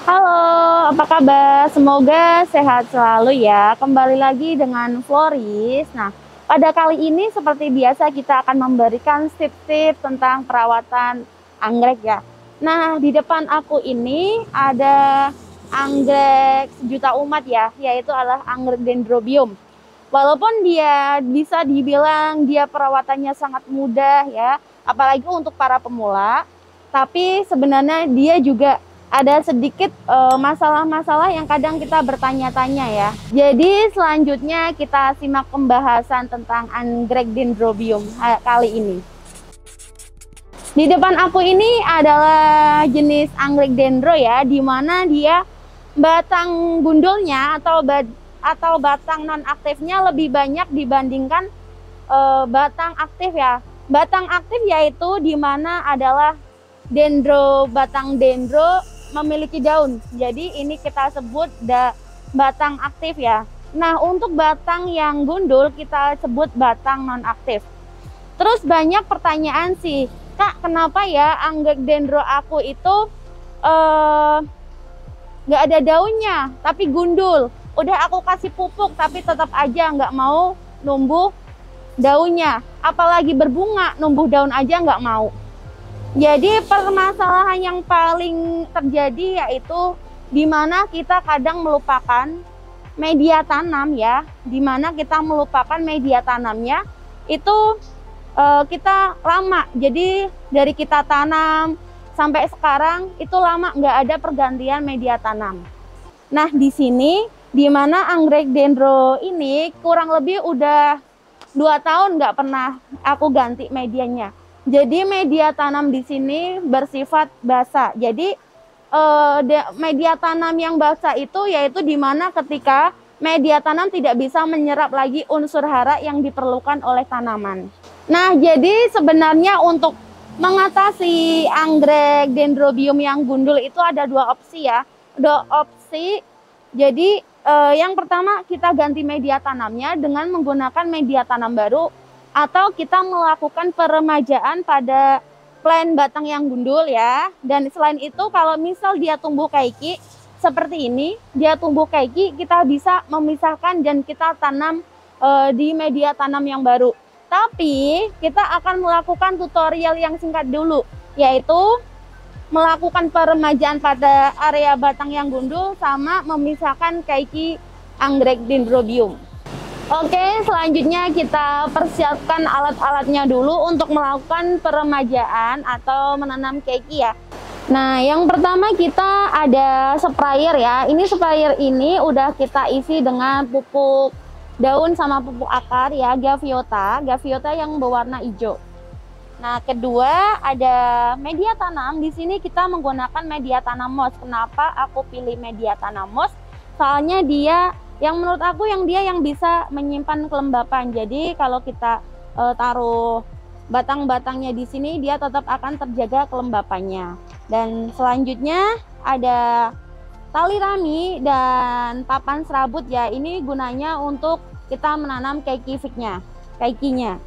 Halo, apa kabar? Semoga sehat selalu ya. Kembali lagi dengan Floris. Nah, pada kali ini seperti biasa kita akan memberikan tips-tips tentang perawatan anggrek ya. Nah, di depan aku ini ada anggrek sejuta umat ya, yaitu adalah anggrek dendrobium. Walaupun dia bisa dibilang dia perawatannya sangat mudah ya, apalagi untuk para pemula, tapi sebenarnya dia juga ada sedikit masalah-masalah yang kadang kita bertanya-tanya ya. Jadi selanjutnya kita simak pembahasan tentang anggrek dendrobium kali ini. Di depan aku ini adalah jenis anggrek dendro ya, di mana dia batang gundulnya atau batang non aktifnya lebih banyak dibandingkan batang aktif ya. Batang aktif yaitu di mana adalah batang dendro memiliki daun. Jadi ini kita sebut batang aktif ya. Nah, untuk batang yang gundul kita sebut batang non aktif. Terus banyak pertanyaan sih, Kak, kenapa ya anggrek dendro aku itu nggak ada daunnya tapi gundul? Udah aku kasih pupuk tapi tetap aja nggak mau numbuh daunnya, apalagi berbunga, numbuh daun aja nggak mau. Jadi permasalahan yang paling terjadi yaitu di mana kita kadang melupakan media tanam ya, di mana kita melupakan media tanamnya itu kita lama. Jadi dari kita tanam sampai sekarang itu lama nggak ada pergantian media tanam. Nah, di sini di mana anggrek dendro ini kurang lebih udah 2 tahun nggak pernah aku ganti medianya. Jadi media tanam di sini bersifat basah. Jadi media tanam yang basah itu yaitu di mana ketika media tanam tidak bisa menyerap lagi unsur hara yang diperlukan oleh tanaman. Nah, jadi sebenarnya untuk mengatasi anggrek dendrobium yang gundul itu ada 2 opsi ya. 2 opsi. Jadi yang pertama kita ganti media tanamnya dengan menggunakan media tanam baru, atau kita melakukan peremajaan pada plant batang yang gundul ya. Dan selain itu kalau misal dia tumbuh kaiki seperti ini, dia tumbuh kaiki, kita bisa memisahkan dan kita tanam di media tanam yang baru. Tapi kita akan melakukan tutorial yang singkat dulu, yaitu melakukan peremajaan pada area batang yang gundul sama memisahkan kaiki anggrek dendrobium. Oke, selanjutnya kita persiapkan alat-alatnya dulu untuk melakukan peremajaan atau menanam kaiki ya. Nah, yang pertama kita ada sprayer ya. Ini sprayer ini udah kita isi dengan pupuk daun sama pupuk akar ya, Gaviota yang berwarna hijau. Nah, kedua ada media tanam. Di sini kita menggunakan media tanam moss. Kenapa aku pilih media tanam moss? Soalnya dia yang menurut aku yang bisa menyimpan kelembapan. Jadi kalau kita taruh batang-batangnya di sini, dia tetap akan terjaga kelembapannya. Dan selanjutnya ada tali rami dan papan serabut ya. Ini gunanya untuk kita menanam kaikinya.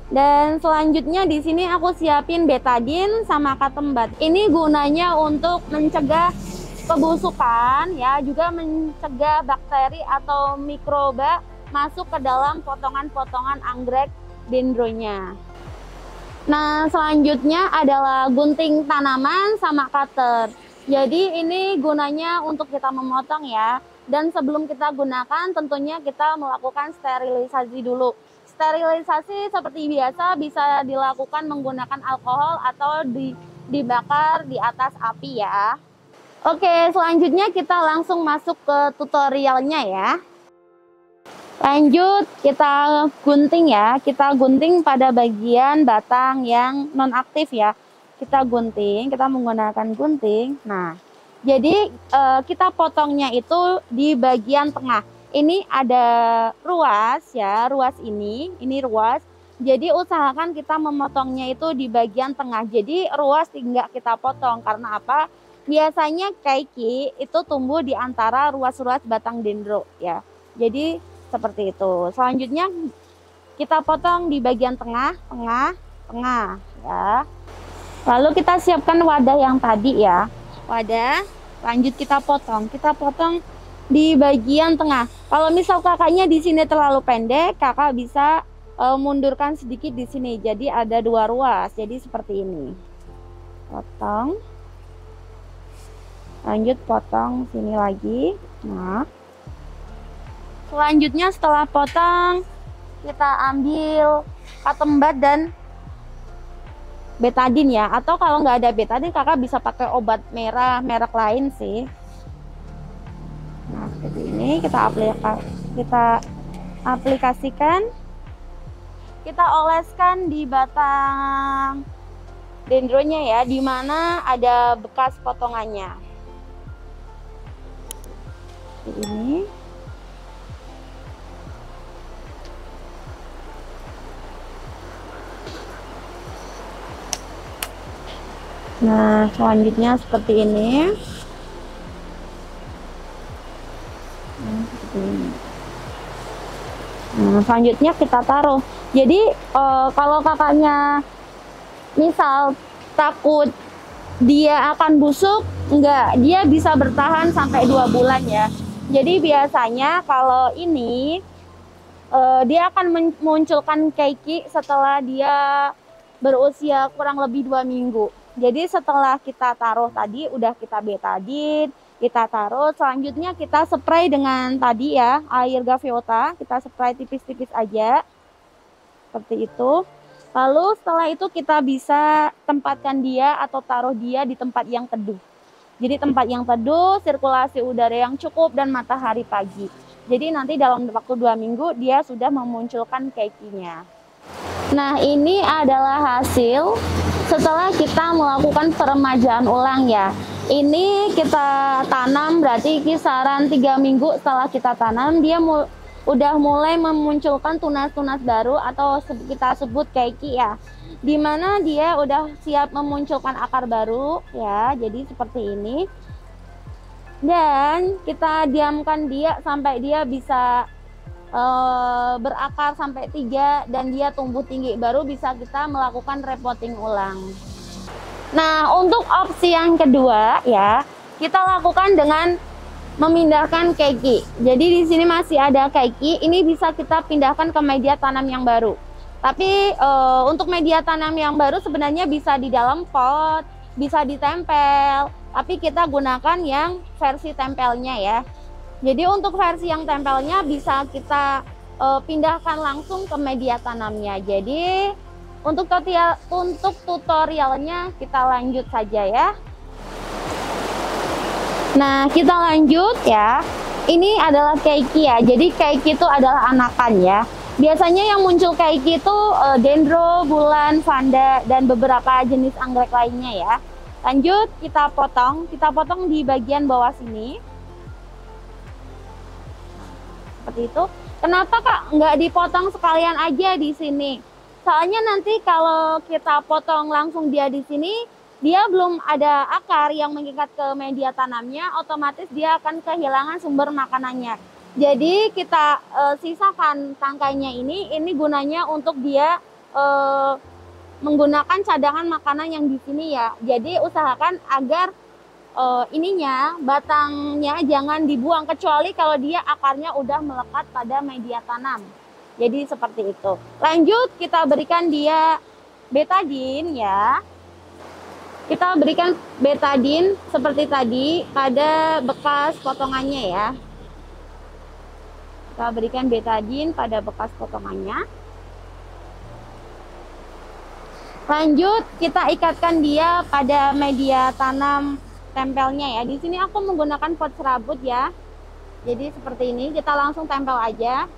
Dan selanjutnya di sini aku siapin betadine sama katembat. Ini gunanya untuk mencegah kebusukan ya, juga mencegah bakteri atau mikroba masuk ke dalam potongan-potongan anggrek dendronya. Nah, selanjutnya adalah gunting tanaman sama cutter. Jadi ini gunanya untuk kita memotong ya. Dan sebelum kita gunakan tentunya kita melakukan sterilisasi dulu. Sterilisasi seperti biasa bisa dilakukan menggunakan alkohol atau dibakar di atas api ya. Oke, selanjutnya kita langsung masuk ke tutorialnya ya. Lanjut kita gunting ya. Kita gunting pada bagian batang yang non aktif ya. Kita gunting, kita menggunakan gunting. Nah, jadi kita potongnya itu di bagian tengah. Ini ada ruas ya, ruas ini ruas. Jadi usahakan kita memotongnya itu di bagian tengah. Jadi ruas tidak kita potong, karena apa? Biasanya kaiki itu tumbuh di antara ruas-ruas batang dendro ya. Jadi seperti itu. Selanjutnya kita potong di bagian tengah ya. Lalu kita siapkan wadah yang tadi ya. Wadah Lanjut kita potong. Kita potong di bagian tengah. Kalau misal kakaknya di sini terlalu pendek, kakak bisa mundurkan sedikit di sini. Jadi ada 2 ruas. Jadi seperti ini. Potong. Lanjut potong sini lagi. Nah. Selanjutnya setelah potong, kita ambil cotton bud dan betadine ya, atau kalau nggak ada betadine kakak bisa pakai obat merah merek lain sih. Nah seperti ini kita aplikasikan, kita oleskan di batang dendronya ya, dimana ada bekas potongannya. Seperti ini. Nah, selanjutnya seperti ini. Nah, selanjutnya kita taruh. Jadi, kalau kakaknya misal takut dia akan busuk, enggak, dia bisa bertahan sampai 2 bulan ya. Jadi biasanya kalau ini, dia akan memunculkan keiki setelah dia berusia kurang lebih 2 minggu. Jadi setelah kita taruh tadi, udah kita betadine, kita taruh, selanjutnya kita spray dengan tadi ya, air gaviota, kita spray tipis-tipis aja, seperti itu. Lalu setelah itu kita bisa tempatkan dia atau taruh dia di tempat yang teduh. Jadi tempat yang teduh, sirkulasi udara yang cukup, dan matahari pagi. Jadi nanti dalam waktu 2 minggu dia sudah memunculkan keikinya. Nah ini adalah hasil setelah kita melakukan peremajaan ulang ya. Ini kita tanam berarti kisaran 3 minggu setelah kita tanam, dia udah mulai memunculkan tunas-tunas baru atau kita sebut keiki ya. Dimana dia udah siap memunculkan akar baru ya, jadi seperti ini. Dan kita diamkan dia sampai dia bisa berakar sampai 3 dan dia tumbuh tinggi, baru bisa kita melakukan repotting ulang. Nah untuk opsi yang kedua ya, kita lakukan dengan memindahkan keiki. Jadi di sini masih ada keiki, ini bisa kita pindahkan ke media tanam yang baru. Tapi untuk media tanam yang baru sebenarnya bisa di dalam pot, bisa ditempel, tapi kita gunakan yang versi tempelnya ya. Jadi untuk versi yang tempelnya bisa kita pindahkan langsung ke media tanamnya. Jadi untuk tutorialnya kita lanjut saja ya. Nah kita lanjut ya. Ini adalah keiki ya. Jadi keiki itu adalah anakan ya. Biasanya yang muncul keiki itu dendro, bulan, vanda, dan beberapa jenis anggrek lainnya ya. Lanjut kita potong di bagian bawah sini. Seperti itu. Kenapa kak nggak dipotong sekalian aja di sini? Soalnya nanti kalau kita potong langsung dia di sini, dia belum ada akar yang mengikat ke media tanamnya, otomatis dia akan kehilangan sumber makanannya. Jadi kita sisakan tangkainya ini gunanya untuk dia menggunakan cadangan makanan yang di sini ya. Jadi usahakan agar batangnya jangan dibuang, kecuali kalau dia akarnya udah melekat pada media tanam. Jadi seperti itu. Lanjut kita berikan dia betadine ya. Kita berikan betadine seperti tadi pada bekas potongannya ya. Kita berikan betadine pada bekas potongannya. Lanjut kita ikatkan dia pada media tanam tempelnya ya. Di sini aku menggunakan pot serabut ya. Jadi seperti ini, kita langsung tempel aja.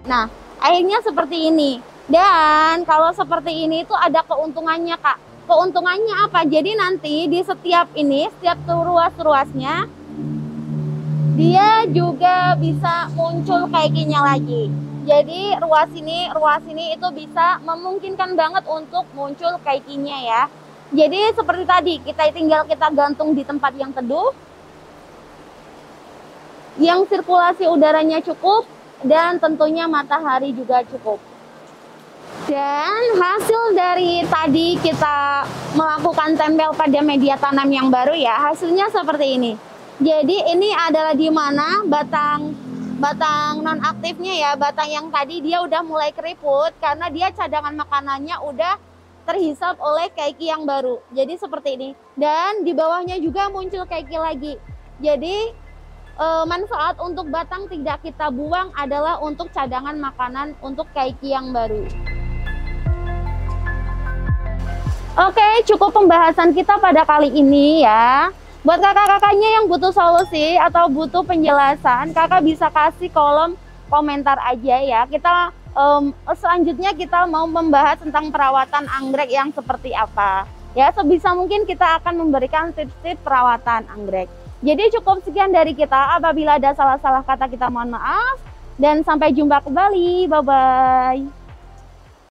Nah, akhirnya seperti ini. Dan kalau seperti ini itu ada keuntungannya, Kak. Keuntungannya apa? Jadi nanti di setiap ruas-ruasnya, dia juga bisa muncul kaikinya lagi. Jadi ruas ini itu bisa memungkinkan banget untuk muncul kaikinya ya. Jadi seperti tadi, kita gantung di tempat yang teduh, yang sirkulasi udaranya cukup, dan tentunya matahari juga cukup. Dan hasil dari tadi kita melakukan tempel pada media tanam yang baru ya, hasilnya seperti ini. Jadi ini adalah di mana batang nonaktifnya ya, batang yang tadi dia udah mulai keriput karena dia cadangan makanannya udah terhisap oleh kaiki yang baru. Jadi seperti ini. Dan di bawahnya juga muncul kaiki lagi. Jadi manfaat untuk batang tidak kita buang adalah untuk cadangan makanan untuk kaiki yang baru. Oke, cukup pembahasan kita pada kali ini ya. Buat kakak-kakaknya yang butuh solusi atau butuh penjelasan, kakak bisa kasih kolom komentar aja ya. Kita selanjutnya kita mau membahas tentang perawatan anggrek yang seperti apa. Ya, sebisa mungkin kita akan memberikan tips-tips perawatan anggrek. Jadi cukup sekian dari kita. Apabila ada salah-salah kata kita mohon maaf. Dan sampai jumpa kembali. Bye-bye.